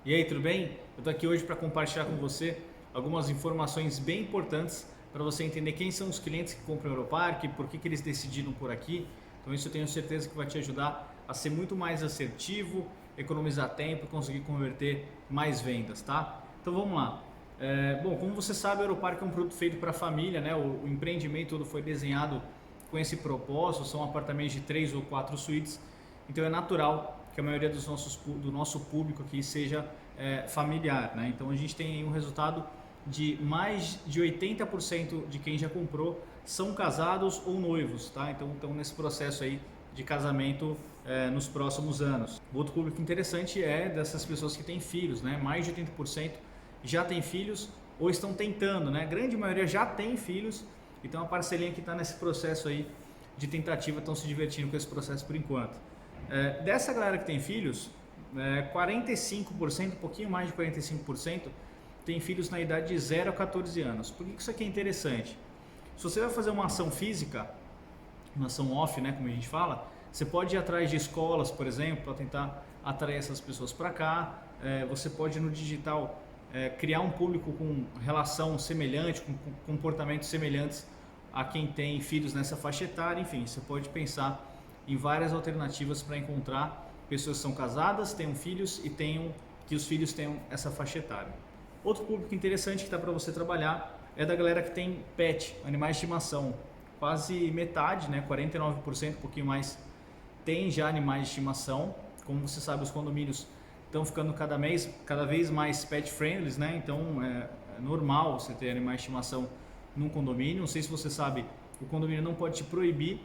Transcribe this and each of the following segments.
E aí, tudo bem? Eu estou aqui hoje para compartilhar com você algumas informações bem importantes para você entender quem são os clientes que compram o Europark, por que eles decidiram por aqui. Então isso eu tenho certeza que vai te ajudar a ser muito mais assertivo, economizar tempo e conseguir converter mais vendas, tá? Então vamos lá. Bom, como você sabe, o Europark é um produto feito para a família, né? O empreendimento todo foi desenhado com esse propósito, são apartamentos de 3 ou 4 suítes, então é natural que a maioria do nosso público aqui seja familiar, né? Então a gente tem um resultado de mais de 80% de quem já comprou são casados ou noivos, tá? Então estão nesse processo aí de casamento nos próximos anos. Outro público interessante é dessas pessoas que têm filhos, né? Mais de 80% já têm filhos ou estão tentando, né? A grande maioria já tem filhos, então a parcelinha que está nesse processo aí de tentativa estão se divertindo com esse processo por enquanto. Dessa galera que tem filhos, 45%, um pouquinho mais de 45%, tem filhos na idade de 0 a 14 anos. Por que isso aqui é interessante? Se você vai fazer uma ação física, uma ação off, né, como a gente fala, você pode ir atrás de escolas, por exemplo, para tentar atrair essas pessoas para cá. Você pode no digital criar um público com relação semelhante, com comportamentos semelhantes a quem tem filhos nessa faixa etária. Enfim, você pode pensar em várias alternativas para encontrar pessoas que são casadas, tenham filhos e que os filhos tenham essa faixa etária. Outro público interessante que está para você trabalhar é da galera que tem pet, animais de estimação. Quase metade, né, 49%, um pouquinho mais, tem já animais de estimação. Como você sabe, os condomínios estão ficando cada vez mais pet friendly, né? Então é normal você ter animais de estimação num condomínio. Não sei se você sabe, o condomínio não pode te proibir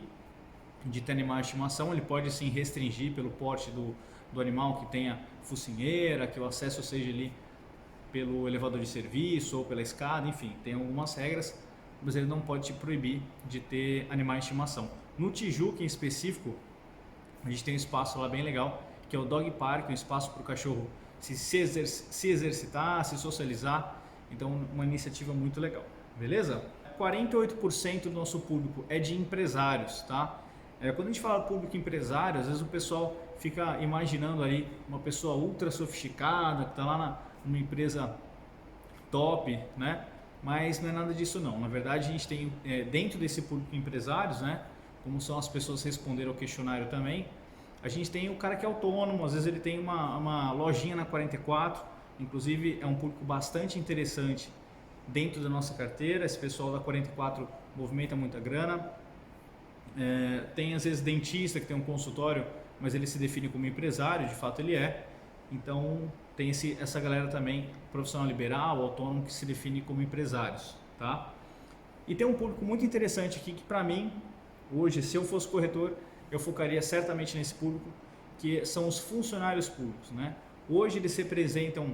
de ter animais de estimação, ele pode sim restringir pelo porte do animal, que tenha focinheira, que o acesso seja ali pelo elevador de serviço ou pela escada, enfim, tem algumas regras, mas ele não pode te proibir de ter animais de estimação. No Tijuca em específico, a gente tem um espaço lá bem legal, que é o Dog Park, um espaço para o cachorro se exercitar, se socializar, então uma iniciativa muito legal, beleza? 48% do nosso público é de empresários, tá? Quando a gente fala público empresário, às vezes o pessoal fica imaginando ali uma pessoa ultra sofisticada que está lá numa empresa top, né? Mas não é nada disso não. Na verdade, a gente tem dentro desse público empresários, né? Como são as pessoas que responderam ao questionário também, a gente tem o cara que é autônomo, às vezes ele tem uma lojinha na 44, inclusive é um público bastante interessante dentro da nossa carteira. Esse pessoal da 44 movimenta muita grana. Tem às vezes dentista que tem um consultório, mas ele se define como empresário, de fato ele é. Então tem essa galera também, profissional liberal, autônomo, que se define como empresários, tá? E tem um público muito interessante aqui que para mim, hoje, se eu fosse corretor, eu focaria certamente nesse público, que são os funcionários públicos, né? Hoje eles representam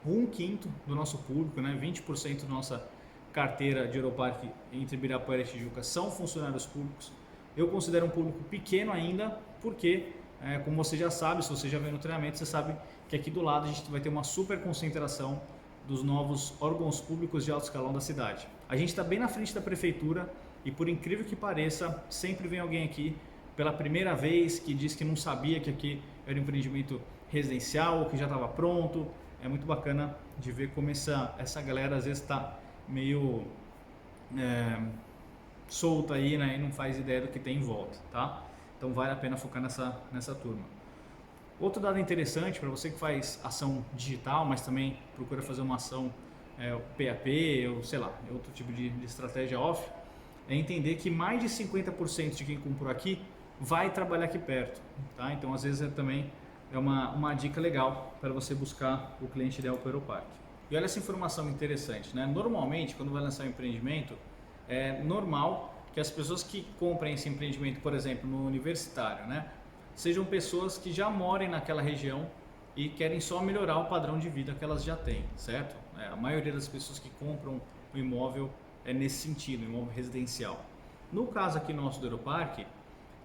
1/5 do nosso público, né? 20% da nossa carteira de Europark entre Ibirapuera e Tijuca são funcionários públicos. Eu considero um público pequeno ainda, porque, como você já sabe, se você já veio no treinamento, você sabe que aqui do lado a gente vai ter uma super concentração dos novos órgãos públicos de alto escalão da cidade. A gente está bem na frente da prefeitura e, por incrível que pareça, sempre vem alguém aqui pela primeira vez que diz que não sabia que aqui era um empreendimento residencial, que já estava pronto. É muito bacana de ver como essa galera às vezes está meio solta aí, né, e não faz ideia do que tem em volta, tá? Então vale a pena focar nessa turma. Outro dado interessante para você que faz ação digital, mas também procura fazer uma ação PAP ou sei lá, outro tipo de estratégia off, é entender que mais de 50% de quem comprou aqui vai trabalhar aqui perto, tá? Então às vezes também é uma dica legal para você buscar o cliente ideal para o Europark. E olha essa informação interessante, né? Normalmente, quando vai lançar um empreendimento, é normal que as pessoas que comprem esse empreendimento, por exemplo, no universitário, né, sejam pessoas que já morem naquela região e querem só melhorar o padrão de vida que elas já têm, certo? A maioria das pessoas que compram o imóvel é nesse sentido, imóvel residencial. No caso aqui nosso do Europark,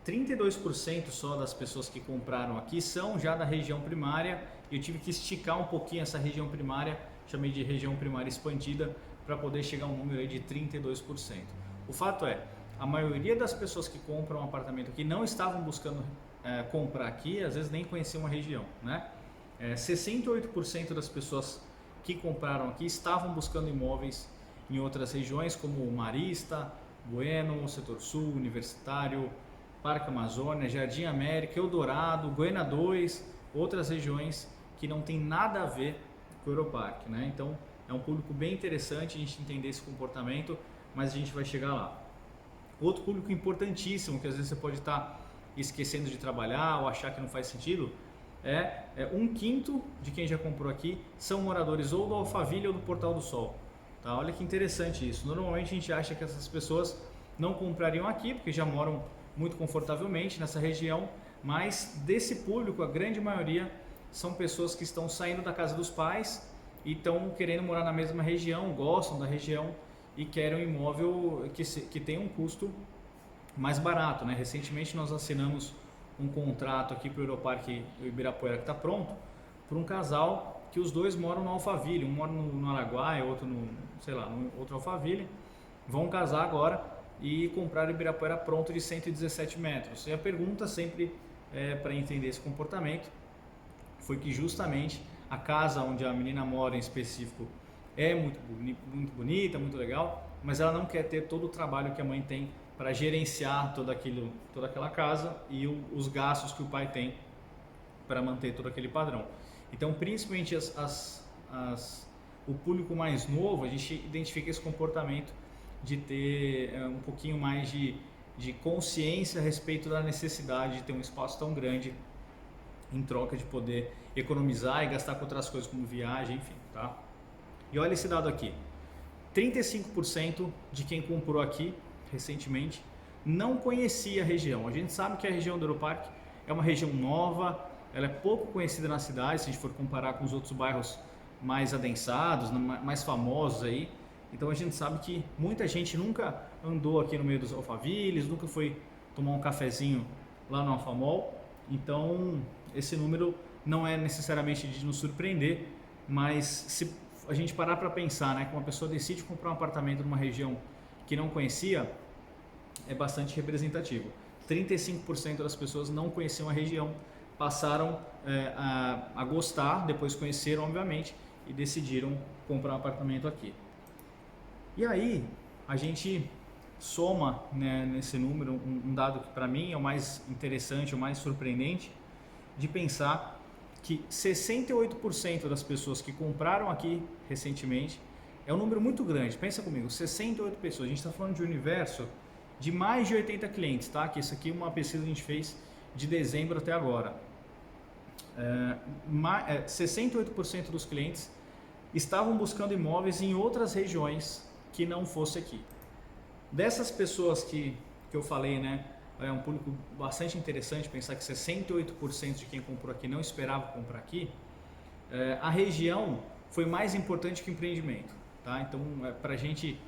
32% só das pessoas que compraram aqui são já da região primária, e eu tive que esticar um pouquinho essa região primária, chamei de região primária expandida, para poder chegar a um número aí de 32%. O fato é, a maioria das pessoas que compram um apartamento aqui não estavam buscando comprar aqui, às vezes nem conheciam uma região, né? 68% das pessoas que compraram aqui estavam buscando imóveis em outras regiões, como Marista, Bueno, Setor Sul, Universitário, Parque Amazônia, Jardim América, Eldorado, Goiânia 2, outras regiões que não tem nada a ver com o Europark, né? Então é um público bem interessante a gente entender esse comportamento, mas a gente vai chegar lá. Outro público importantíssimo que às vezes você pode estar esquecendo de trabalhar ou achar que não faz sentido é 1/5 de quem já comprou aqui são moradores ou do Alphaville ou do Portal do Sol. Tá? Olha que interessante isso. Normalmente a gente acha que essas pessoas não comprariam aqui porque já moram muito confortavelmente nessa região, mas desse público a grande maioria são pessoas que estão saindo da casa dos pais e estão querendo morar na mesma região, gostam da região e querem um imóvel que tenha um custo mais barato, né? Recentemente nós assinamos um contrato aqui para o Europark Ibirapuera que está pronto, para um casal que os dois moram no Alphaville, um mora no Araguaia, outro no, sei lá, no outro Alphaville, vão casar agora e comprar o Ibirapuera pronto de 117 metros. E a pergunta sempre para entender esse comportamento foi que justamente a casa onde a menina mora em específico é muito bonita, muito legal, mas ela não quer ter todo o trabalho que a mãe tem para gerenciar toda aquela casa e os gastos que o pai tem para manter todo aquele padrão. Então, principalmente o público mais novo, a gente identifica esse comportamento de ter um pouquinho mais de consciência a respeito da necessidade de ter um espaço tão grande em troca de poder economizar e gastar com outras coisas como viagem, enfim, tá? E olha esse dado aqui, 35% de quem comprou aqui recentemente não conhecia a região. A gente sabe que a região do Europark é uma região nova, ela é pouco conhecida na cidade, se a gente for comparar com os outros bairros mais adensados, mais famosos aí. Então a gente sabe que muita gente nunca andou aqui no meio dos alfavilles, nunca foi tomar um cafezinho lá no Alfamol. Então esse número não é necessariamente de nos surpreender, mas se a gente parar para pensar, né, que uma pessoa decide comprar um apartamento numa região que não conhecia, é bastante representativo. 35% das pessoas não conheciam a região, passaram a gostar, depois conheceram, obviamente, e decidiram comprar um apartamento aqui. E aí, a gente soma, né, nesse número um dado que para mim é o mais interessante, o mais surpreendente, de pensar que 68% das pessoas que compraram aqui recentemente, é um número muito grande, pensa comigo, 68 pessoas, a gente está falando de um universo de mais de 80 clientes, tá? Que isso aqui é uma pesquisa que a gente fez de dezembro até agora. 68% dos clientes estavam buscando imóveis em outras regiões que não fosse aqui. Dessas pessoas que eu falei, né, é um público bastante interessante pensar que 68% de quem comprou aqui não esperava comprar aqui. A região foi mais importante que o empreendimento, tá? Então, para a gente,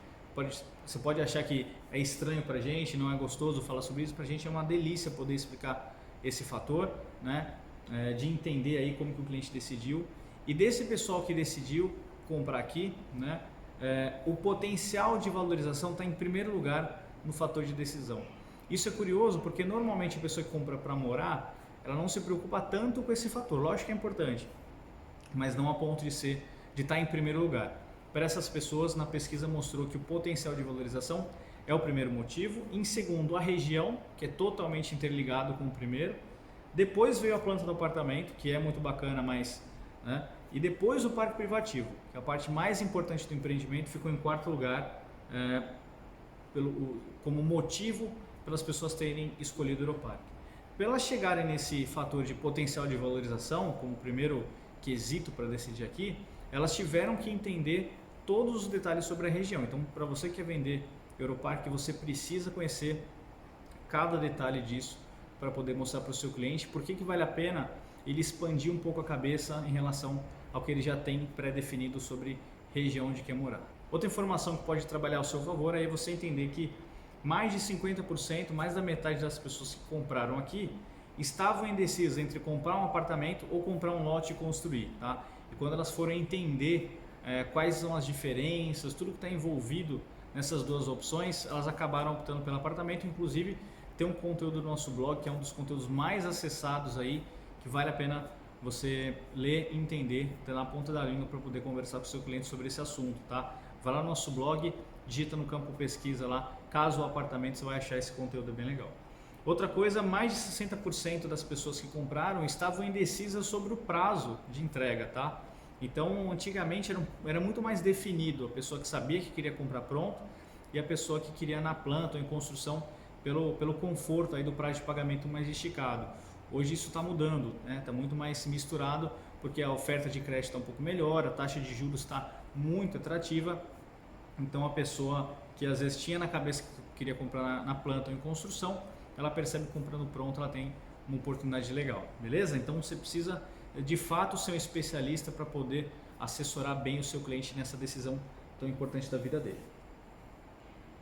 você pode achar que é estranho para a gente, não é gostoso falar sobre isso, para a gente é uma delícia poder explicar esse fator, né? De entender aí como que o cliente decidiu. E desse pessoal que decidiu comprar aqui, né? O potencial de valorização está em primeiro lugar no fator de decisão. Isso é curioso porque normalmente a pessoa que compra para morar, ela não se preocupa tanto com esse fator. Lógico que é importante, mas não a ponto de estar em primeiro lugar. Para essas pessoas, na pesquisa mostrou que o potencial de valorização é o primeiro motivo. Em segundo, a região, que é totalmente interligado com o primeiro. Depois veio a planta do apartamento, que é muito bacana, mas... né? E depois o parque privativo, que é a parte mais importante do empreendimento, ficou em quarto lugar como motivo pelas pessoas terem escolhido o Europark. Para elas chegarem nesse fator de potencial de valorização, como primeiro quesito para decidir aqui, elas tiveram que entender todos os detalhes sobre a região. Então, para você que quer vender Europark, você precisa conhecer cada detalhe disso para poder mostrar para o seu cliente por que vale a pena ele expandir um pouco a cabeça em relação ao que ele já tem pré-definido sobre região onde quer morar. Outra informação que pode trabalhar ao seu favor é você entender que mais de 50%, mais da metade das pessoas que compraram aqui estavam indecisas entre comprar um apartamento ou comprar um lote e construir, tá? E quando elas foram entender quais são as diferenças, tudo que está envolvido nessas duas opções, elas acabaram optando pelo apartamento. Inclusive tem um conteúdo do nosso blog que é um dos conteúdos mais acessados aí, que vale a pena você ler e entender, ter na ponta da língua para poder conversar com o seu cliente sobre esse assunto, tá? Vai lá no nosso blog, digita no campo pesquisa lá, caso o apartamento, você vai achar esse conteúdo bem legal. Outra coisa, mais de 60% das pessoas que compraram estavam indecisas sobre o prazo de entrega, tá? Então, antigamente era muito mais definido a pessoa que sabia que queria comprar pronto e a pessoa que queria na planta ou em construção pelo conforto aí do prazo de pagamento mais esticado. Hoje isso está mudando, né? Está muito mais misturado porque a oferta de crédito está um pouco melhor, a taxa de juros está muito atrativa, então a pessoa que às vezes tinha na cabeça que queria comprar na planta ou em construção, ela percebe que comprando pronto ela tem uma oportunidade legal, beleza? Então você precisa de fato ser um especialista para poder assessorar bem o seu cliente nessa decisão tão importante da vida dele.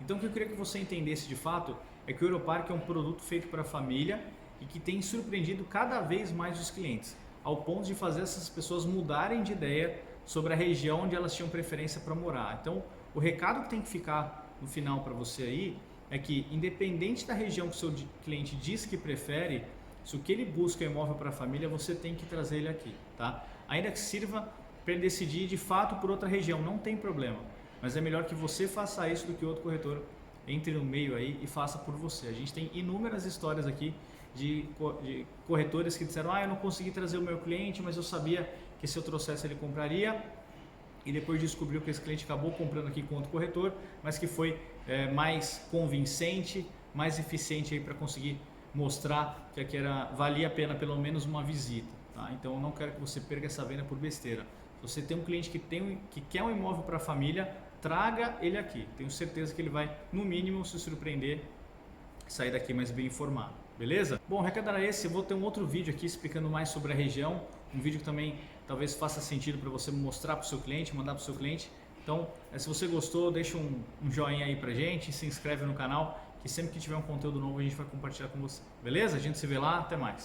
Então o que eu queria que você entendesse de fato é que o Europark é um produto feito para a família e que tem surpreendido cada vez mais os clientes, ao ponto de fazer essas pessoas mudarem de ideia sobre a região onde elas tinham preferência para morar. Então o recado que tem que ficar no final para você aí é que, independente da região que o seu cliente diz que prefere, se o que ele busca é imóvel para a família, você tem que trazer ele aqui, tá? Ainda que sirva para ele decidir de fato por outra região, não tem problema, mas é melhor que você faça isso do que outro corretor entre no meio aí e faça por você. A gente tem inúmeras histórias aqui de corretores que disseram: eu não consegui trazer o meu cliente, mas eu sabia que se eu trouxesse ele compraria, e depois descobriu que esse cliente acabou comprando aqui com outro corretor, mas que foi mais convincente, mais eficiente aí para conseguir mostrar que aqui valia a pena pelo menos uma visita, tá? Então eu não quero que você perca essa venda por besteira. Se você tem um cliente que quer um imóvel para a família, traga ele aqui. Tenho certeza que ele vai, no mínimo, se surpreender e sair daqui mais bem informado. Beleza? Bom, o recado era esse. Eu vou ter um outro vídeo aqui explicando mais sobre a região. Um vídeo que também talvez faça sentido para você mostrar para o seu cliente, mandar para o seu cliente. Então, se você gostou, deixa um joinha aí pra gente, se inscreve no canal, que sempre que tiver um conteúdo novo a gente vai compartilhar com você. Beleza? A gente se vê lá, até mais.